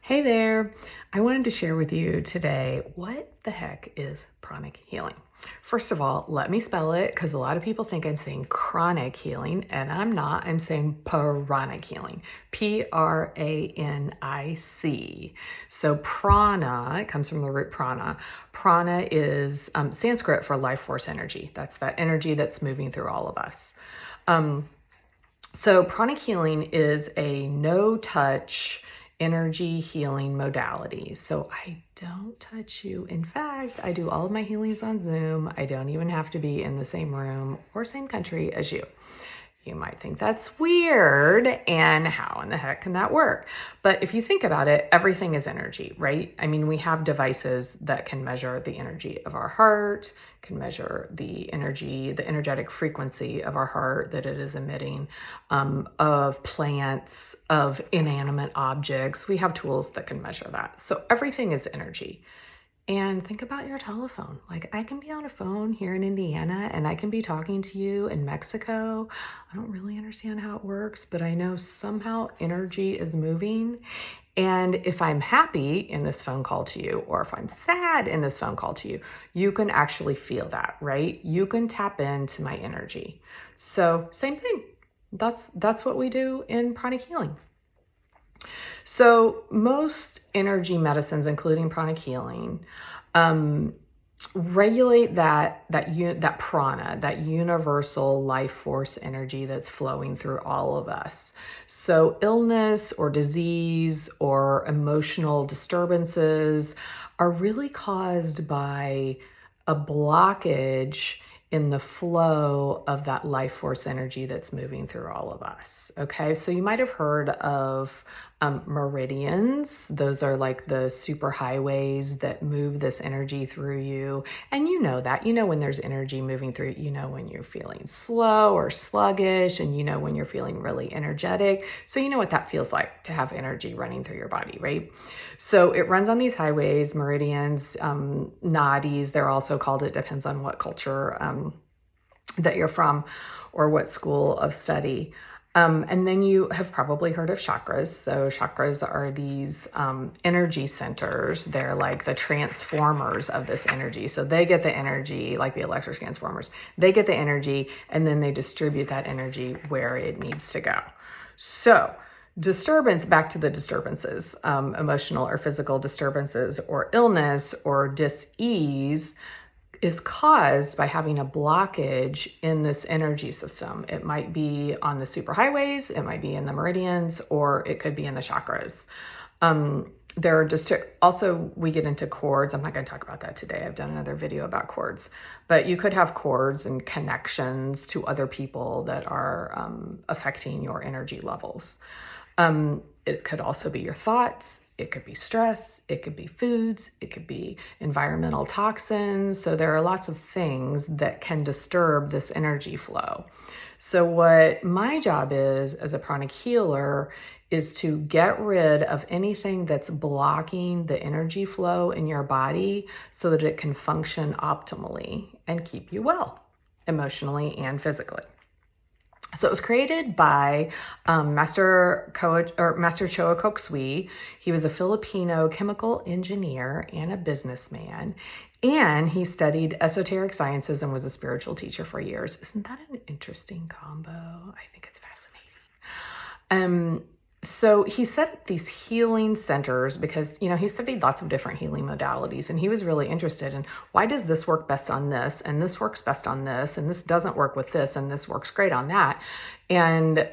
Hey there. I wanted to share with you today, what the heck is pranic healing? First of all, let me spell it because a lot of people think I'm saying chronic healing, and I'm not. I'm saying pranic healing. Pranic. So prana, it comes from the root prana. Prana is Sanskrit for life force energy. That's that energy that's moving through all of us. So pranic healing is a no-touch energy healing modality. So I don't touch you. In fact, I do all of my healings on Zoom. I don't even have to be in the same room or same country as you. You might think that's weird, and how in the heck can that work? But if you think about it, everything is energy, right? I mean, we have devices that can measure the energy of our heart, can measure the energy, the energetic frequency of our heart that it is emitting, of plants, of inanimate objects. We have tools that can measure that. So everything is energy. And think about your telephone. Like, I can be on a phone here in Indiana and I can be talking to you in Mexico. I don't really understand how it works, but I know somehow energy is moving. And if I'm happy in this phone call to you, or if I'm sad in this phone call to you, you can actually feel that, right? You can tap into my energy. So same thing. That's what we do in pranic healing. So most energy medicines, including pranic healing, regulate that prana, that universal life force energy that's flowing through all of us. So illness or disease or emotional disturbances are really caused by a blockage in the flow of that life force energy that's moving through all of us. Okay, so you might have heard of meridians. Those are like the super highways that move this energy through you. And you know that. You know when there's energy moving through, you know when you're feeling slow or sluggish, and you know when you're feeling really energetic. So you know what that feels like to have energy running through your body, right? So it runs on these highways, meridians, nadis, they're also called. It depends on what culture that you're from or what school of study. And then you have probably heard of chakras. So chakras are these energy centers. They're like the transformers of this energy. So they get the energy, like the electric transformers. They get the energy and then they distribute that energy where it needs to go. So disturbance, back to the disturbances, emotional or physical disturbances or illness or dis-ease is caused by having a blockage in this energy system. It might be on the superhighways, it might be in the meridians, or it could be in the chakras. There are just also, we get into cords. I'm not going to talk about that today. I've done another video about cords, but you could have cords and connections to other people that are affecting your energy levels. It could also be your thoughts. It could be stress, it could be foods, it could be environmental toxins. So there are lots of things that can disturb this energy flow. So what my job is as a pranic healer is to get rid of anything that's blocking the energy flow in your body so that it can function optimally and keep you well, emotionally and physically. So it was created by Master Choa Kok Sui. He was a Filipino chemical engineer and a businessman, and he studied esoteric sciences and was a spiritual teacher for years. Isn't that an interesting combo? I think it's fascinating. So he set up these healing centers because, he studied lots of different healing modalities, and he was really interested in, why does this work best on this, and this works best on this, and this doesn't work with this, and this works great on that. And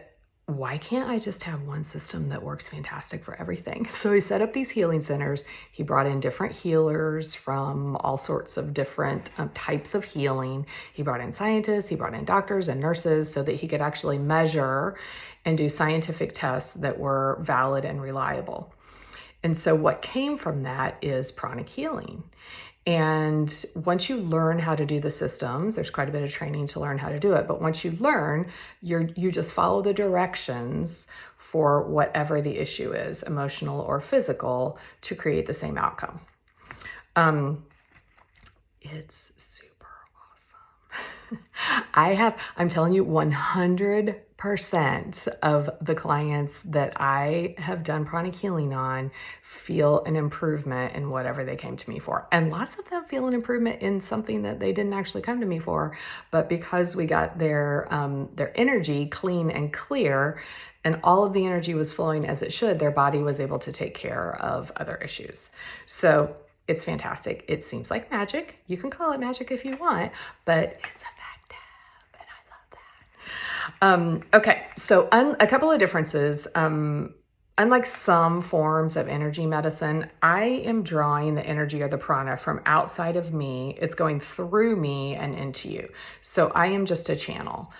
why can't I just have one system that works fantastic for everything? So he set up these healing centers. He brought in different healers from all sorts of different types of healing. He brought in scientists, he brought in doctors and nurses so that he could actually measure and do scientific tests that were valid and reliable. And so what came from that is pranic healing. And once you learn how to do the systems, there's quite a bit of training to learn how to do it. But once you learn, you just follow the directions for whatever the issue is, emotional or physical, to create the same outcome. It's super awesome. I'm telling you, 100% of the clients that I have done pranic healing on feel an improvement in whatever they came to me for. And lots of them feel an improvement in something that they didn't actually come to me for, but because we got their energy clean and clear, and all of the energy was flowing as it should, their body was able to take care of other issues. So it's fantastic. It seems like magic. You can call it magic if you want, but it's effective, and I love that. Okay, so a couple of differences. Unlike some forms of energy medicine, I am drawing the energy or the prana from outside of me. It's going through me and into you. So I am just a channel.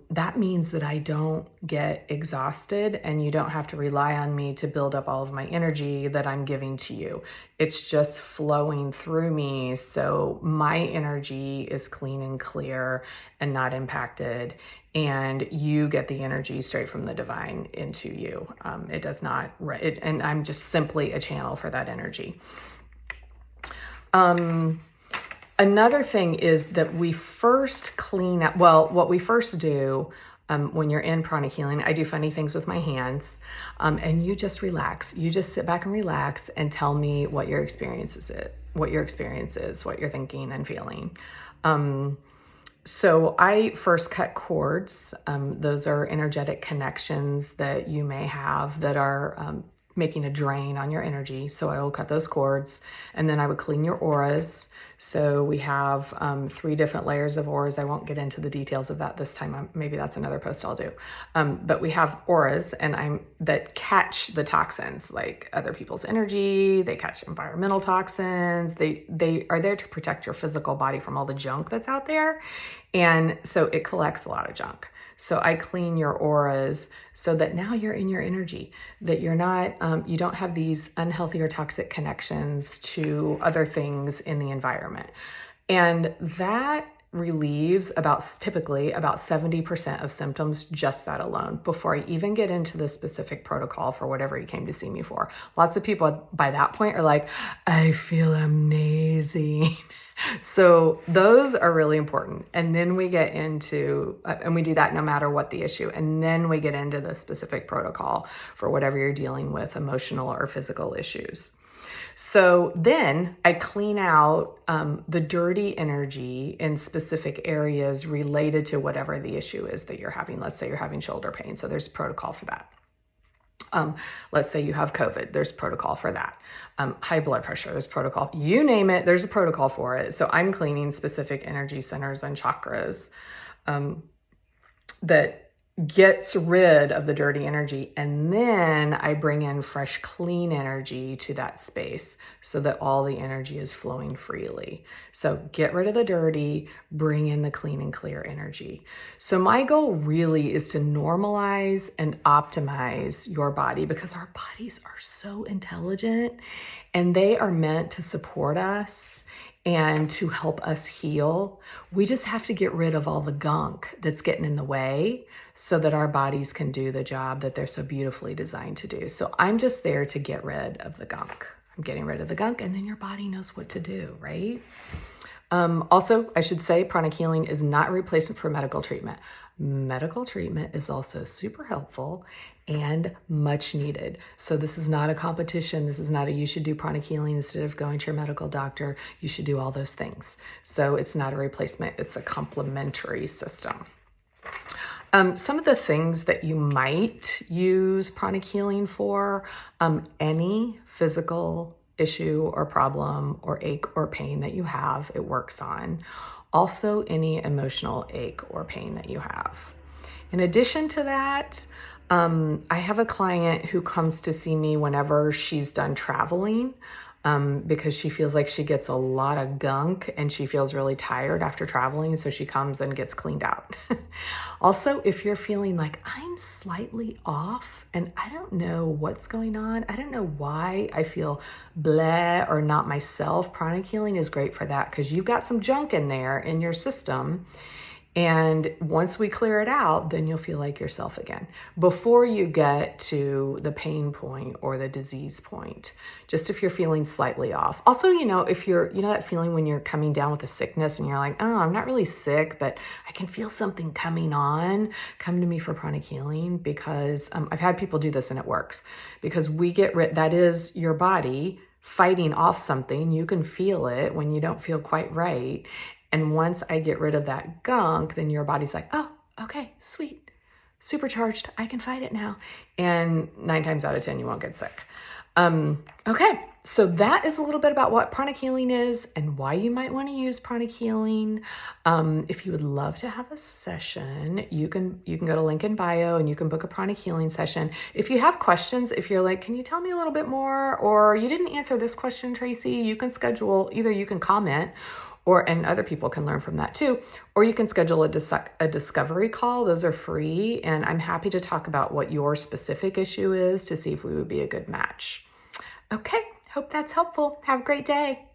That means that I don't get exhausted, and you don't have to rely on me to build up all of my energy that I'm giving to you. It's just flowing through me. So my energy is clean and clear and not impacted. And you get the energy straight from the divine into you. It does not, and I'm just simply a channel for that energy. Another thing is that we first clean up, well, what we first do when you're in pranic healing, I do funny things with my hands, and you just relax. You just sit back and relax and tell me what your experience is, what you're thinking and feeling. So I first cut cords. Those are energetic connections that you may have that are making a drain on your energy. So I will cut those cords, and then I would clean your auras. So we have 3 different layers of auras. I won't get into the details of that this time. Maybe that's another post I'll do. But we have auras, and that catch the toxins, like other people's energy. They catch environmental toxins. They are there to protect your physical body from all the junk that's out there. And so it collects a lot of junk. So I clean your auras so that now you're in your energy, that you're not, you don't have these unhealthy or toxic connections to other things in the environment. And that relieves typically about 70% of symptoms, just that alone, before I even get into the specific protocol for whatever you came to see me for. Lots of people by that point are like, I feel amazing. So those are really important. And then we get into, and we do that no matter what the issue. And then we get into the specific protocol for whatever you're dealing with, emotional or physical issues. So then I clean out the dirty energy in specific areas related to whatever the issue is that you're having. Let's say you're having shoulder pain. So there's protocol for that. Let's say you have COVID, there's protocol for that. High blood pressure, there's protocol. You name it, there's a protocol for it. So I'm cleaning specific energy centers and chakras that gets rid of the dirty energy. And then I bring in fresh, clean energy to that space so that all the energy is flowing freely. So get rid of the dirty, bring in the clean and clear energy. So my goal really is to normalize and optimize your body, because our bodies are so intelligent and they are meant to support us and to help us heal. We just have to get rid of all the gunk that's getting in the way so that our bodies can do the job that they're so beautifully designed to do. So I'm just there to get rid of the gunk. I'm getting rid of the gunk, and then your body knows what to do, right? Also, I should say pranic healing is not a replacement for medical treatment. Medical treatment is also super helpful and much needed. So this is not a competition. This is not you should do pranic healing instead of going to your medical doctor. You should do all those things. So it's not a replacement. It's a complementary system. Some of the things that you might use pranic healing for, any physical issue or problem or ache or pain that you have, it works on. Also, any emotional ache or pain that you have. In addition to that, I have a client who comes to see me whenever she's done traveling, because she feels like she gets a lot of gunk and she feels really tired after traveling. So she comes and gets cleaned out. Also, if you're feeling like I'm slightly off and I don't know what's going on, I don't know why I feel bleh or not myself, pranic healing is great for that, because you've got some junk in there in your system. And once we clear it out, then you'll feel like yourself again before you get to the pain point or the disease point, just if you're feeling slightly off. Also, if you're, that feeling when you're coming down with a sickness and you're like, oh, I'm not really sick, but I can feel something coming on, come to me for pranic healing, because I've had people do this and it works, because we get rid, that is your body fighting off something. You can feel it when you don't feel quite right. And once I get rid of that gunk, then your body's like, oh, okay, sweet, supercharged, I can fight it now. And 9 times out of 10, you won't get sick. Okay, so that is a little bit about what pranic healing is and why you might want to use pranic healing. If you would love to have a session, you can go to link in bio and you can book a pranic healing session. If you have questions, if you're like, can you tell me a little bit more? Or you didn't answer this question, Tracy, you can schedule, either you can comment, and other people can learn from that too, or you can schedule a discovery call. Those are free, and I'm happy to talk about what your specific issue is to see if we would be a good match. Okay, hope that's helpful. Have a great day.